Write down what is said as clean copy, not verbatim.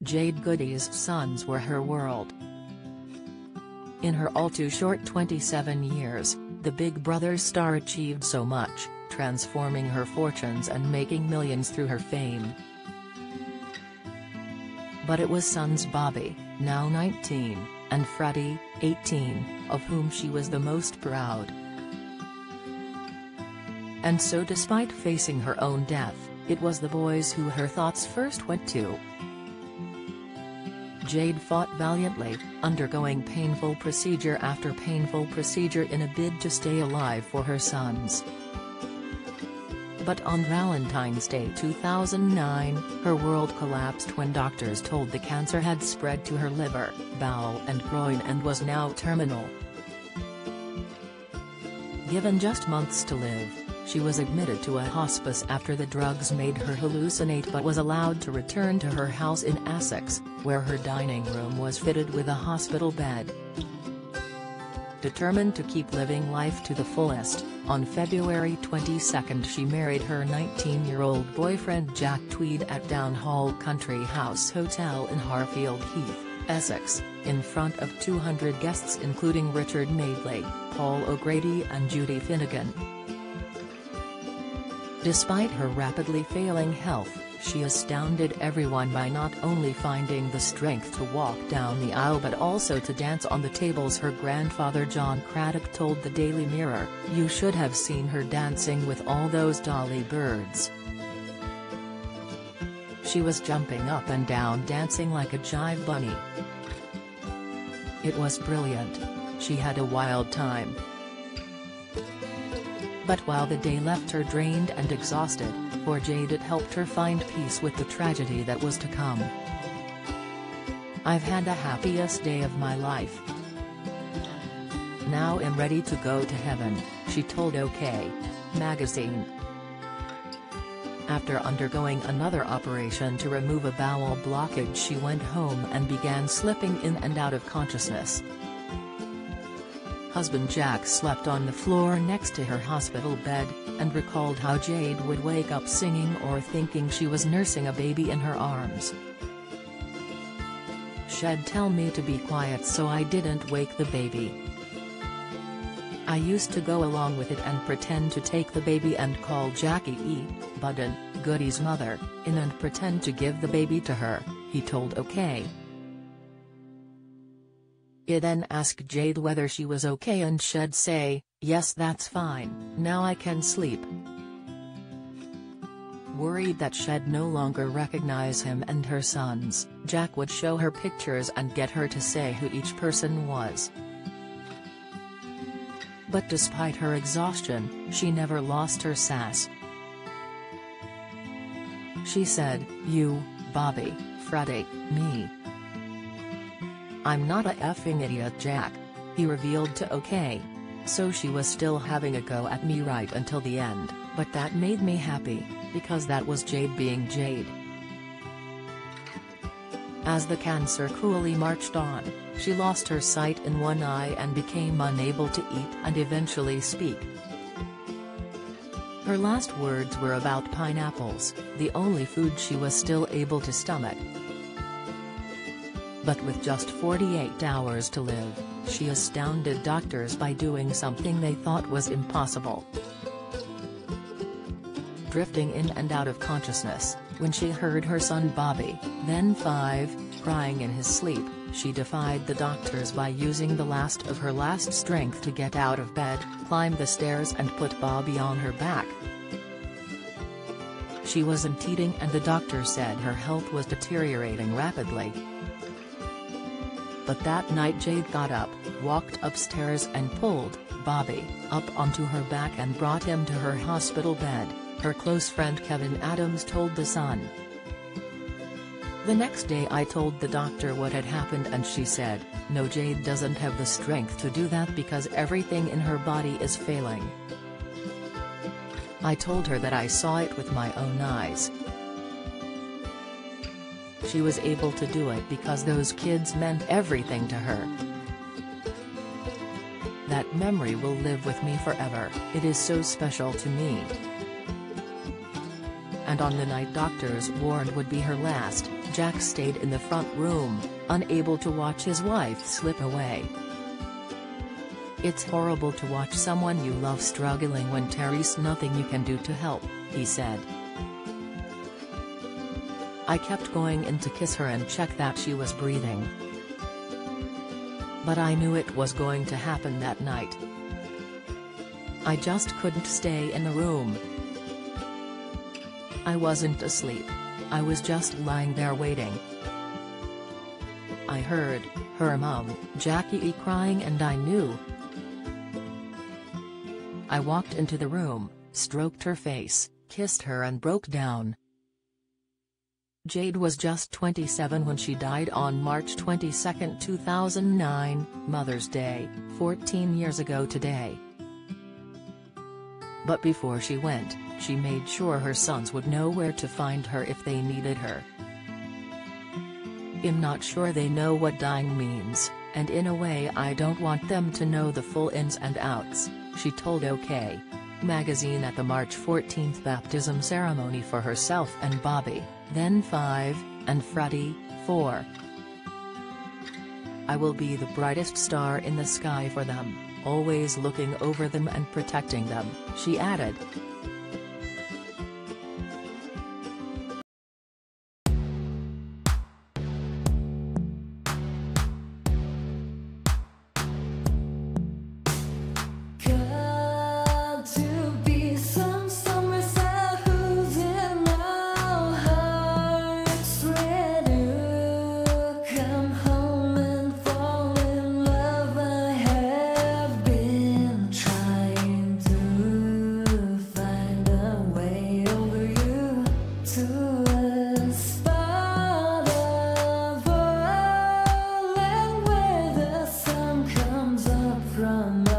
Jade Goody's sons were her world. In her all-too-short 27 years, the Big Brother star achieved so much, transforming her fortunes and making millions through her fame. But it was sons Bobby, now 19, and Freddie, 18, of whom she was the most proud. And so despite facing her own death, it was the boys who her thoughts first went to. Jade fought valiantly, undergoing painful procedure after painful procedure in a bid to stay alive for her sons. But on Valentine's Day 2009, her world collapsed when doctors told the cancer had spread to her liver, bowel and groin and was now terminal. Given just months to live, she was admitted to a hospice after the drugs made her hallucinate but was allowed to return to her house in Essex, where her dining room was fitted with a hospital bed. Determined to keep living life to the fullest, on February 22 she married her 19-year-old boyfriend Jack Tweed at Downhall Country House Hotel in Harfield Heath, Essex, in front of 200 guests including Richard Madeley, Paul O'Grady and Judy Finnegan. Despite her rapidly failing health, she astounded everyone by not only finding the strength to walk down the aisle but also to dance on the tables. Her grandfather John Craddock told the Daily Mirror, "You should have seen her dancing with all those dolly birds. She was jumping up and down dancing like a jive bunny. It was brilliant. She had a wild time." But while the day left her drained and exhausted, for Jade it helped her find peace with the tragedy that was to come. "I've had the happiest day of my life. Now I'm ready to go to heaven," she told OK! magazine. After undergoing another operation to remove a bowel blockage, she went home and began slipping in and out of consciousness. Husband Jack slept on the floor next to her hospital bed, and recalled how Jade would wake up singing or thinking she was nursing a baby in her arms. "She'd tell me to be quiet so I didn't wake the baby. I used to go along with it and pretend to take the baby and call Jackie E. Budden, Goody's mother, in and pretend to give the baby to her," he told OK! He then asked Jade whether she was okay and she'd say, "Yes, that's fine, now I can sleep." Worried that she'd no longer recognize him and her sons, Jack would show her pictures and get her to say who each person was. But despite her exhaustion, she never lost her sass. She said, "You, Bobby, Freddie, me. I'm not a effing idiot, Jack," he revealed to OK! So she was still having a go at me right until the end, but that made me happy, because that was Jade being Jade. As the cancer cruelly marched on, she lost her sight in one eye and became unable to eat and eventually speak. Her last words were about pineapples, the only food she was still able to stomach. But with just 48 hours to live, she astounded doctors by doing something they thought was impossible. Drifting in and out of consciousness, when she heard her son Bobby, then 5, crying in his sleep, she defied the doctors by using the last of her last strength to get out of bed, climb the stairs and put Bobby on her back. She wasn't eating and the doctor said her health was deteriorating rapidly. But that night Jade got up, walked upstairs and pulled Bobby up onto her back and brought him to her hospital bed, her close friend Kevin Adams told The Sun. "The next day I told the doctor what had happened and she said, 'No, Jade doesn't have the strength to do that because everything in her body is failing.' I told her that I saw it with my own eyes. She was able to do it because those kids meant everything to her. That memory will live with me forever, it is so special to me." And on the night doctors warned would be her last, Jack stayed in the front room, unable to watch his wife slip away. "It's horrible to watch someone you love struggling when there's nothing you can do to help," he said. "I kept going in to kiss her and check that she was breathing. But I knew it was going to happen that night. I just couldn't stay in the room. I wasn't asleep. I was just lying there waiting. I heard her mom, Jackie, crying and I knew. I walked into the room, stroked her face, kissed her and broke down." Jade was just 27 when she died on March 22, 2009, Mother's Day, 14 years ago today. But before she went, she made sure her sons would know where to find her if they needed her. "I'm not sure they know what dying means, and in a way I don't want them to know the full ins and outs," she told OK! Magazine at the March 14 baptism ceremony for herself and Bobby, then 5, and Freddie, 4. "I will be the brightest star in the sky for them, always looking over them and protecting them," she added. From